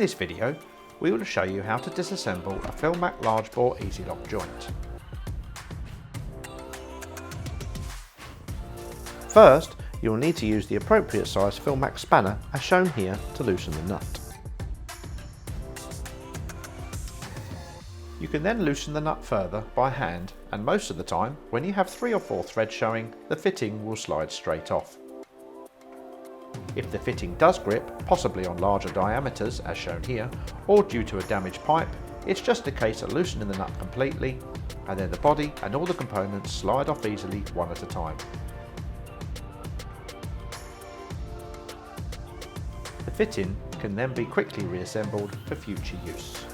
this video, we will show you how to disassemble a Philmac large bore EasyLOK joint. First, you will need to use the appropriate size Philmac spanner as shown here to loosen the nut. You can then loosen the nut further by hand, and most of the time, when you have 3 or 4 threads showing, the fitting will slide straight off. If the fitting does grip, possibly on larger diameters as shown here, or due to a damaged pipe, it's just a case of loosening the nut completely, and then the body and all the components slide off easily one at a time. The fitting can then be quickly reassembled for future use.